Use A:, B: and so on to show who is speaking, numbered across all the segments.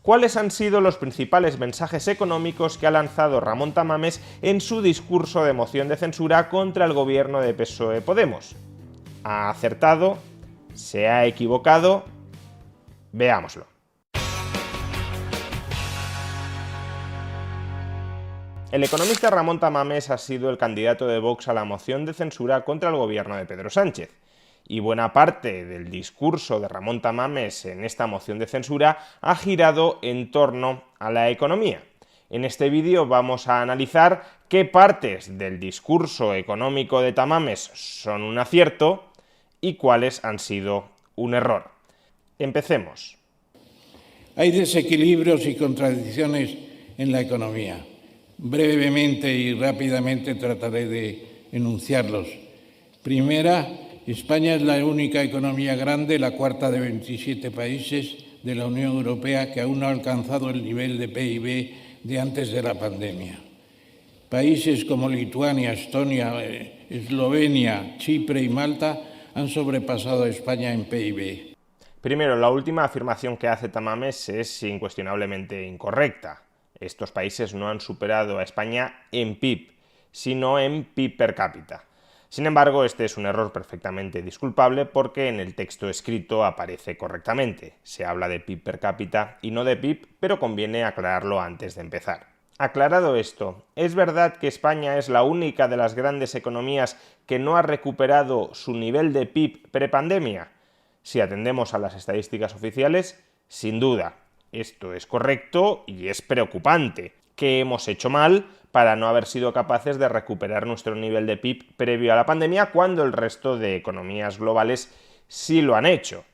A: ¿Cuáles han sido los principales mensajes económicos que ha lanzado Ramón Tamames en su discurso de moción de censura contra el gobierno de PSOE-Podemos? ¿Ha acertado? ¿Se ha equivocado? Veámoslo. El economista Ramón Tamames ha sido el candidato de Vox a la moción de censura contra el gobierno de Pedro Sánchez. Y buena parte del discurso de Ramón Tamames en esta moción de censura ha girado en torno a la economía. En este vídeo vamos a analizar qué partes del discurso económico de Tamames son un acierto y cuáles han sido un error. Empecemos.
B: Hay desequilibrios y contradicciones en la economía. Brevemente y rápidamente trataré de enunciarlos. Primera, España es la única economía grande, la cuarta de 27 países de la Unión Europea, que aún no ha alcanzado el nivel de PIB de antes de la pandemia. Países como Lituania, Estonia, Eslovenia, Chipre y Malta han sobrepasado a España en PIB.
A: Primero, la última afirmación que hace Tamames es incuestionablemente incorrecta. Estos países no han superado a España en PIB, sino en PIB per cápita. Sin embargo, este es un error perfectamente disculpable porque en el texto escrito aparece correctamente. Se habla de PIB per cápita y no de PIB, pero conviene aclararlo antes de empezar. Aclarado esto, ¿es verdad que España es la única de las grandes economías que no ha recuperado su nivel de PIB prepandemia? Si atendemos a las estadísticas oficiales, sin duda, esto es correcto y es preocupante. ¿Qué hemos hecho mal para no haber sido capaces de recuperar nuestro nivel de PIB previo a la pandemia cuando el resto de economías globales sí lo han hecho?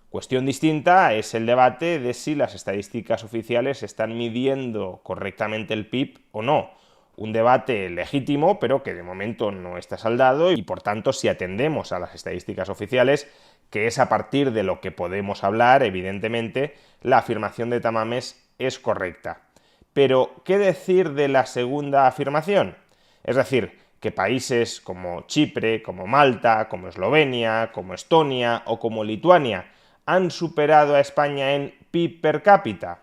A: Cuestión distinta es el debate de si las estadísticas oficiales están midiendo correctamente el PIB o no. Un debate legítimo, pero que de momento no está saldado y, por tanto, si atendemos a las estadísticas oficiales, que es a partir de lo que podemos hablar, evidentemente, la afirmación de Tamames es correcta. Pero, ¿qué decir de la segunda afirmación? Es decir, que países como Chipre, como Malta, como Eslovenia, como Estonia o como Lituania han superado a España en PIB per cápita.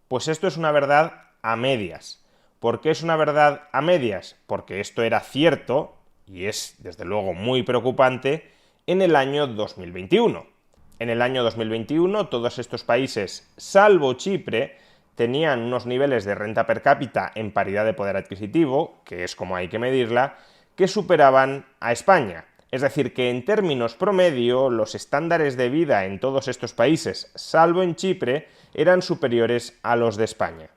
A: Pues esto es una verdad a medias. ¿Por qué es una verdad a medias? Porque esto era cierto, y es desde luego muy preocupante, en el año 2021. En el año 2021 todos estos países, salvo Chipre, tenían unos niveles de renta per cápita en paridad de poder adquisitivo, que es como hay que medirla, que superaban a España. Es decir, que en términos promedio, los estándares de vida en todos estos países, salvo en Chipre, eran superiores a los de España.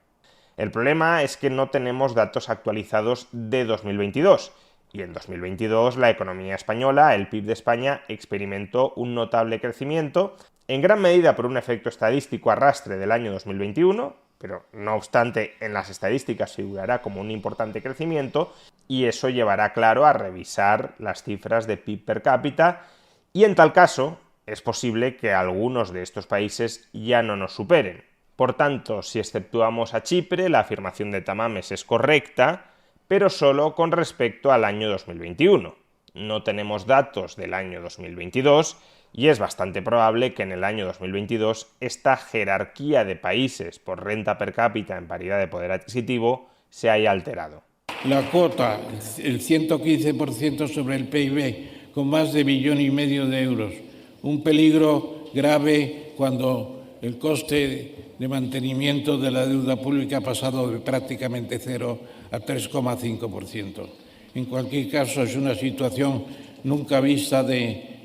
A: El problema es que no tenemos datos actualizados de 2022, y en 2022 la economía española, el PIB de España, experimentó un notable crecimiento, en gran medida por un efecto estadístico arrastre del año 2021, pero no obstante en las estadísticas figurará como un importante crecimiento y eso llevará claro a revisar las cifras de PIB per cápita y en tal caso es posible que algunos de estos países ya no nos superen. Por tanto, si exceptuamos a Chipre, la afirmación de Tamames es correcta, pero solo con respecto al año 2021. No tenemos datos del año 2022 y es bastante probable que en el año 2022 esta jerarquía de países por renta per cápita en paridad de poder adquisitivo se haya alterado.
B: La cuota, el 115% sobre el PIB, con más de 1,5 billones de euros. Un peligro grave cuando el coste de mantenimiento de la deuda pública ha pasado de prácticamente 0 a 3,5%. En cualquier caso, es una situación nunca vista de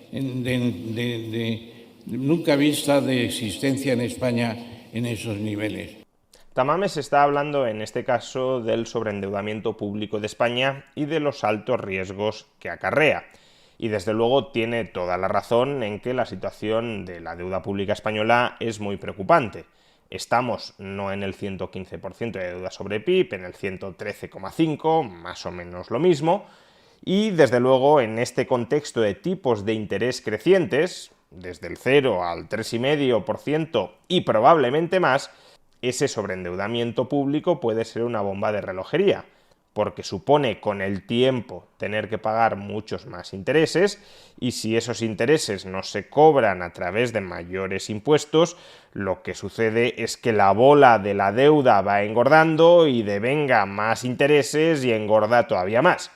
B: existencia en España en esos niveles.
A: Tamames está hablando en este caso del sobreendeudamiento público de España y de los altos riesgos que acarrea. Y desde luego tiene toda la razón en que la situación de la deuda pública española es muy preocupante. Estamos no en el 115% de deuda sobre PIB, en el 113,5%, más o menos lo mismo, y desde luego en este contexto de tipos de interés crecientes, desde el 0 al 3,5% y probablemente más, ese sobreendeudamiento público puede ser una bomba de relojería. porque supone con el tiempo tener que pagar muchos más intereses, y si esos intereses no se cobran a través de mayores impuestos, lo que sucede es que la bola de la deuda va engordando y devenga más intereses y engorda todavía más.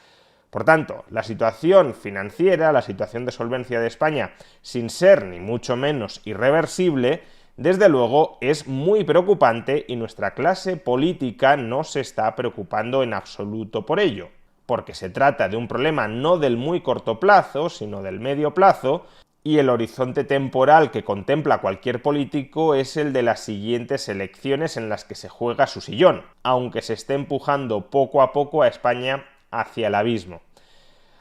A: Por tanto, la situación financiera, la situación de solvencia de España, sin ser ni mucho menos irreversible, desde luego es muy preocupante y nuestra clase política no se está preocupando en absoluto por ello, porque se trata de un problema no del muy corto plazo, sino del medio plazo, y el horizonte temporal que contempla cualquier político es el de las siguientes elecciones en las que se juega su sillón, aunque se esté empujando poco a poco a España hacia el abismo.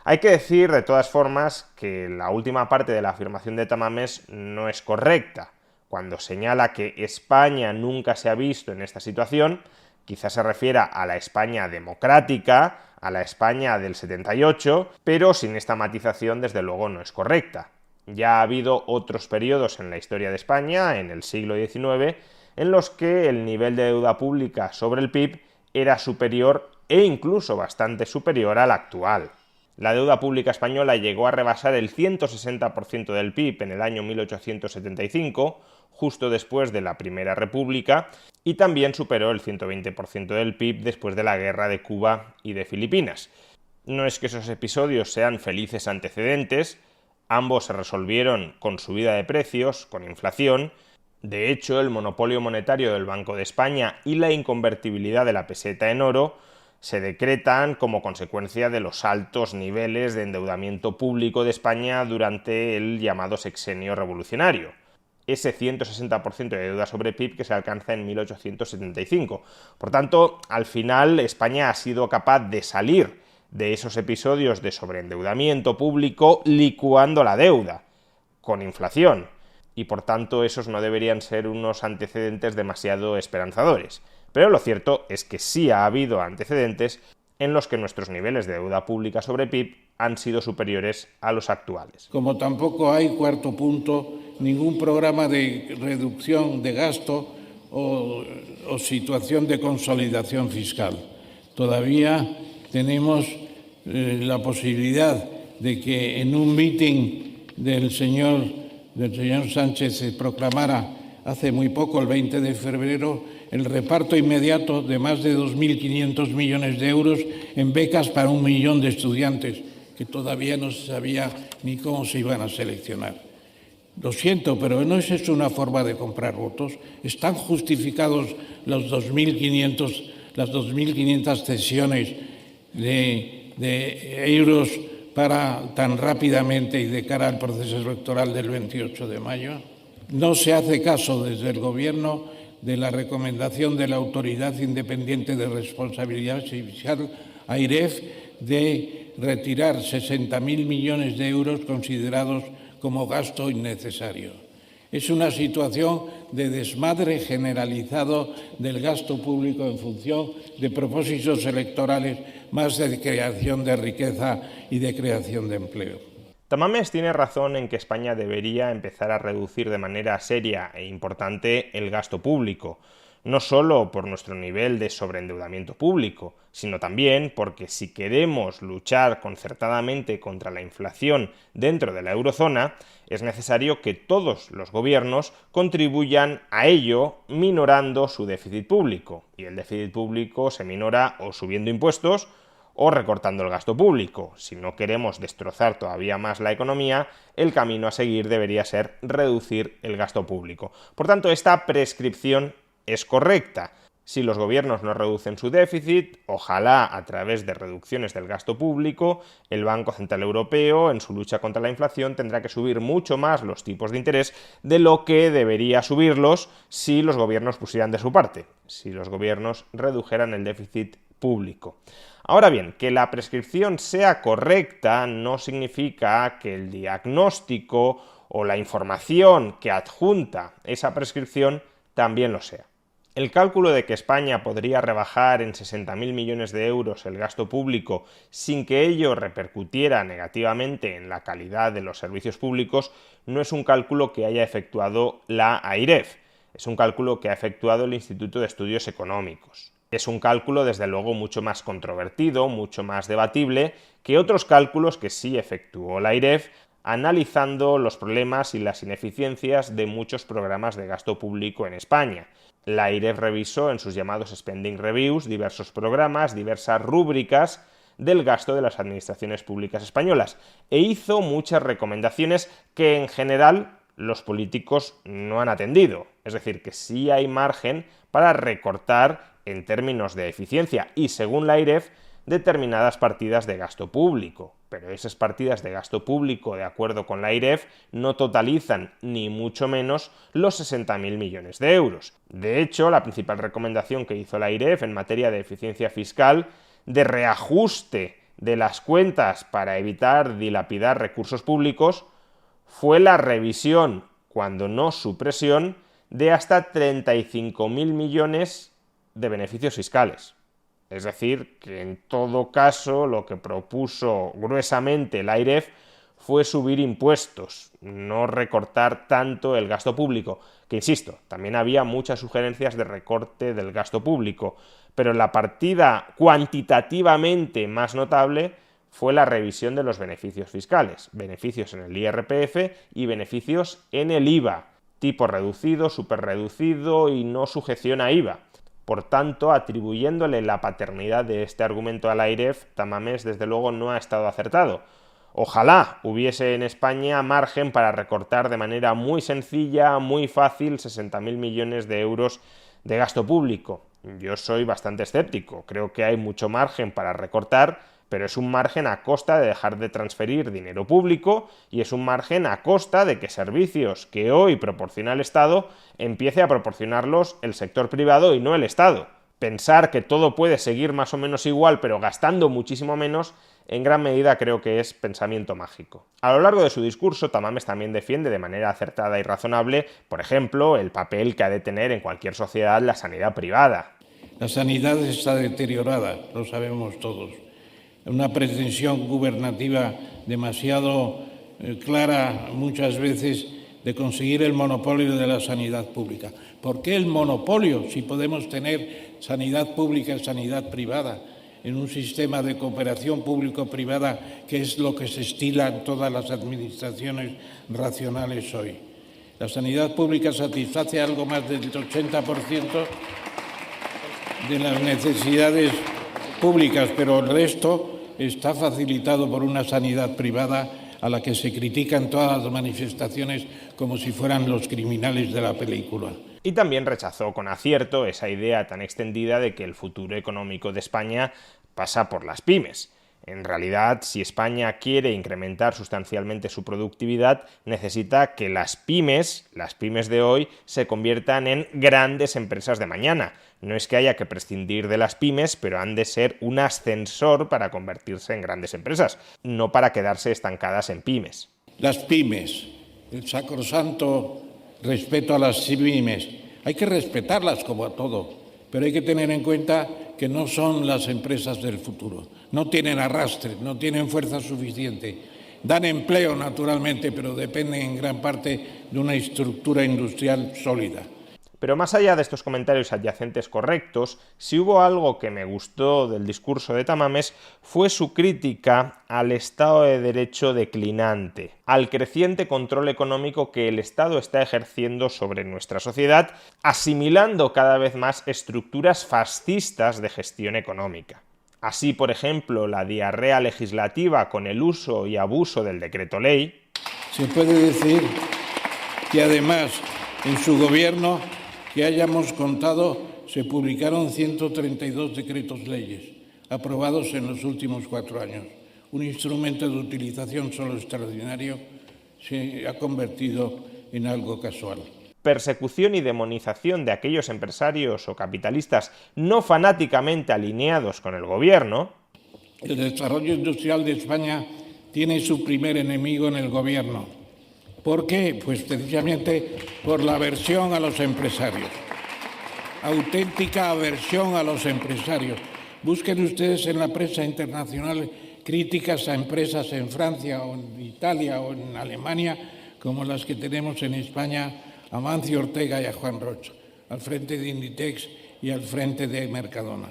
A: Hay que decir, de todas formas, que la última parte de la afirmación de Tamames no es correcta. Cuando señala que España nunca se ha visto en esta situación, quizás se refiera a la España democrática, a la España del 78, pero sin esta matización desde luego no es correcta. Ya ha habido otros periodos en la historia de España, en el siglo XIX, en los que el nivel de deuda pública sobre el PIB era superior e incluso bastante superior al actual. La deuda pública española llegó a rebasar el 160% del PIB en el año 1875, justo después de la Primera República, y también superó el 120% del PIB después de la Guerra de Cuba y de Filipinas. No es que esos episodios sean felices antecedentes, ambos se resolvieron con subida de precios, con inflación. De hecho, el monopolio monetario del Banco de España y la inconvertibilidad de la peseta en oro se decretan como consecuencia de los altos niveles de endeudamiento público de España durante el llamado sexenio revolucionario. Ese 160% de deuda sobre PIB que se alcanza en 1875. Por tanto, al final España ha sido capaz de salir de esos episodios de sobreendeudamiento público licuando la deuda, con inflación, y por tanto esos no deberían ser unos antecedentes demasiado esperanzadores. Pero lo cierto es que sí ha habido antecedentes en los que nuestros niveles de deuda pública sobre PIB han sido superiores a los actuales.
B: Como tampoco hay, cuarto punto, ningún programa de reducción de gasto o situación de consolidación fiscal. Todavía tenemos la posibilidad de que en un meeting del señor Sánchez se proclamara hace muy poco, el 20 de febrero, el reparto inmediato de más de 2.500 millones de euros en becas para 1 millón de estudiantes, que todavía no se sabía ni cómo se iban a seleccionar. Lo siento, pero no es eso una forma de comprar votos. ¿Están justificados las 2.500 cesiones de euros para tan rápidamente y de cara al proceso electoral del 28 de mayo? No se hace caso desde el Gobierno de la recomendación de la Autoridad Independiente de Responsabilidad Fiscal, AIREF, de retirar 60.000 millones de euros considerados como gasto innecesario. Es una situación de desmadre generalizado del gasto público en función de propósitos electorales más de creación de riqueza y de creación de empleo.
A: Tamames tiene razón en que España debería empezar a reducir de manera seria e importante el gasto público, no solo por nuestro nivel de sobreendeudamiento público, sino también porque si queremos luchar concertadamente contra la inflación dentro de la eurozona, es necesario que todos los gobiernos contribuyan a ello minorando su déficit público, y el déficit público se minora o subiendo impuestos o recortando el gasto público. Si no queremos destrozar todavía más la economía, el camino a seguir debería ser reducir el gasto público. Por tanto, esta prescripción es correcta. Si los gobiernos no reducen su déficit, ojalá a través de reducciones del gasto público, el Banco Central Europeo, en su lucha contra la inflación, tendrá que subir mucho más los tipos de interés de lo que debería subirlos si los gobiernos pusieran de su parte, si los gobiernos redujeran el déficit público. Ahora bien, que la prescripción sea correcta no significa que el diagnóstico o la información que adjunta esa prescripción también lo sea. El cálculo de que España podría rebajar en 60.000 millones de euros el gasto público sin que ello repercutiera negativamente en la calidad de los servicios públicos no es un cálculo que haya efectuado la AIREF, es un cálculo que ha efectuado el Instituto de Estudios Económicos. Es un cálculo, desde luego, mucho más controvertido, mucho más debatible que otros cálculos que sí efectuó la AIREF, analizando los problemas y las ineficiencias de muchos programas de gasto público en España. La AIREF revisó en sus llamados Spending Reviews diversos programas, diversas rúbricas del gasto de las administraciones públicas españolas e hizo muchas recomendaciones que en general los políticos no han atendido. Es decir, que sí hay margen para recortar en términos de eficiencia y, según la AIREF, determinadas partidas de gasto público. Pero esas partidas de gasto público, de acuerdo con la AIREF, no totalizan ni mucho menos los 60.000 millones de euros. De hecho, la principal recomendación que hizo la AIREF en materia de eficiencia fiscal, de reajuste de las cuentas para evitar dilapidar recursos públicos, fue la revisión, cuando no supresión, de hasta 35.000 millones de beneficios fiscales. Es decir, que en todo caso lo que propuso gruesamente la AIREF fue subir impuestos, no recortar tanto el gasto público, que insisto, también había muchas sugerencias de recorte del gasto público, pero la partida cuantitativamente más notable fue la revisión de los beneficios fiscales, beneficios en el IRPF y beneficios en el IVA, tipo reducido, superreducido y no sujeción a IVA. Por tanto, atribuyéndole la paternidad de este argumento a la AIREF, Tamames desde luego no ha estado acertado. Ojalá hubiese en España margen para recortar de manera muy sencilla, muy fácil, 60.000 millones de euros de gasto público. Yo soy bastante escéptico, creo que hay mucho margen para recortar, pero es un margen a costa de dejar de transferir dinero público y es un margen a costa de que servicios que hoy proporciona el Estado empiece a proporcionarlos el sector privado y no el Estado. Pensar que todo puede seguir más o menos igual pero gastando muchísimo menos, en gran medida creo que es pensamiento mágico. A lo largo de su discurso, Tamames también defiende de manera acertada y razonable, por ejemplo, el papel que ha de tener en cualquier sociedad la sanidad privada.
B: La sanidad está deteriorada, lo sabemos todos. Una pretensión gubernativa demasiado clara muchas veces de conseguir el monopolio de la sanidad pública. ¿Por qué el monopolio si podemos tener sanidad pública y sanidad privada en un sistema de cooperación público-privada que es lo que se estila en todas las administraciones racionales hoy? La sanidad pública satisface algo más del 80% de las necesidades públicas, pero el resto está facilitado por una sanidad privada a la que se critican todas las manifestaciones como si fueran los criminales de la película.
A: Y también rechazó con acierto esa idea tan extendida de que el futuro económico de España pasa por las pymes. En realidad, si España quiere incrementar sustancialmente su productividad, necesita que las pymes de hoy, se conviertan en grandes empresas de mañana. No es que haya que prescindir de las pymes, pero han de ser un ascensor para convertirse en grandes empresas, no para quedarse estancadas en pymes.
B: Las pymes, el sacrosanto respeto a las pymes, hay que respetarlas como a todo, pero hay que tener en cuenta que no son las empresas del futuro. No tienen arrastre, no tienen fuerza suficiente. Dan empleo, naturalmente, pero dependen en gran parte de una estructura industrial sólida.
A: Pero más allá de estos comentarios adyacentes correctos, si hubo algo que me gustó del discurso de Tamames fue su crítica al Estado de Derecho declinante, al creciente control económico que el Estado está ejerciendo sobre nuestra sociedad, asimilando cada vez más estructuras fascistas de gestión económica. Así, por ejemplo, la diarrea legislativa con el uso y abuso del decreto ley.
B: Se puede decir que además en su gobierno, que hayamos contado, se publicaron 132 decretos leyes aprobados en los últimos 4 años. Un instrumento de utilización solo extraordinario se ha convertido en algo casual.
A: Persecución y demonización de aquellos empresarios o capitalistas no fanáticamente alineados con el gobierno.
B: El desarrollo industrial de España tiene su primer enemigo en el gobierno. ¿Por qué? Pues precisamente por la aversión a los empresarios. Auténtica aversión a los empresarios. Busquen ustedes en la prensa internacional críticas a empresas en Francia o en Italia o en Alemania como las que tenemos en España a Mancio Ortega y a Juan Rocha, al frente de Inditex y al frente de Mercadona.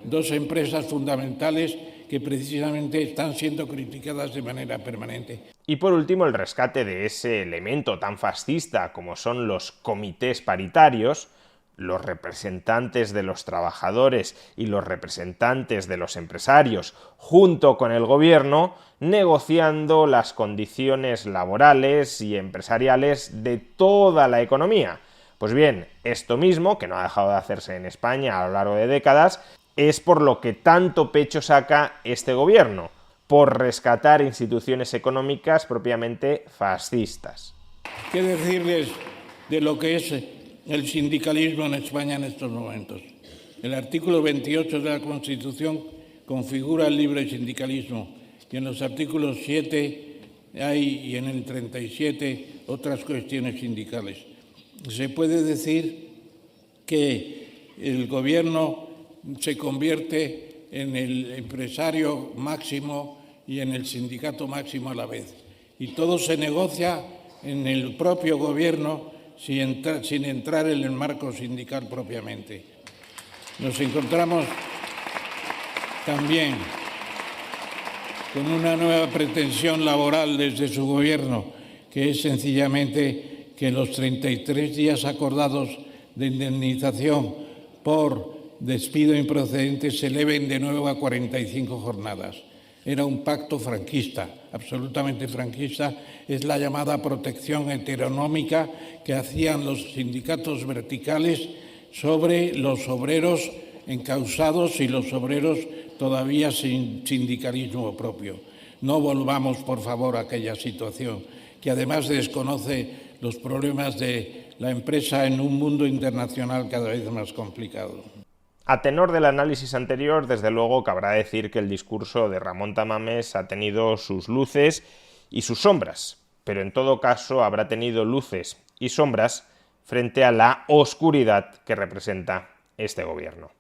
B: Dos empresas fundamentales que precisamente están siendo criticadas de manera permanente.
A: Y por último, el rescate de ese elemento tan fascista como son los comités paritarios, los representantes de los trabajadores y los representantes de los empresarios, junto con el gobierno, negociando las condiciones laborales y empresariales de toda la economía. Pues bien, esto mismo, que no ha dejado de hacerse en España a lo largo de décadas, es por lo que tanto pecho saca este gobierno, por rescatar instituciones económicas propiamente fascistas.
B: ¿Qué decirles de lo que es el sindicalismo en España en estos momentos? El artículo 28 de la Constitución configura el libre sindicalismo y en los artículos 7 y en el 37 otras cuestiones sindicales. Se puede decir que el gobierno se convierte en el empresario máximo y en el sindicato máximo a la vez. Y todo se negocia en el propio gobierno sin entrar en el marco sindical propiamente. Nos encontramos también con una nueva pretensión laboral desde su gobierno, que es sencillamente que los 33 días acordados de indemnización por despido improcedente se eleven de nuevo a 45 jornadas. Era un pacto franquista, absolutamente franquista. Es la llamada protección heteronómica que hacían los sindicatos verticales sobre los obreros encausados y los obreros todavía sin sindicalismo propio. No volvamos, por favor, a aquella situación que además desconoce los problemas de la empresa en un mundo internacional cada vez más complicado.
A: A tenor del análisis anterior, desde luego cabrá decir que el discurso de Ramón Tamames ha tenido sus luces y sus sombras, pero en todo caso habrá tenido luces y sombras frente a la oscuridad que representa este gobierno.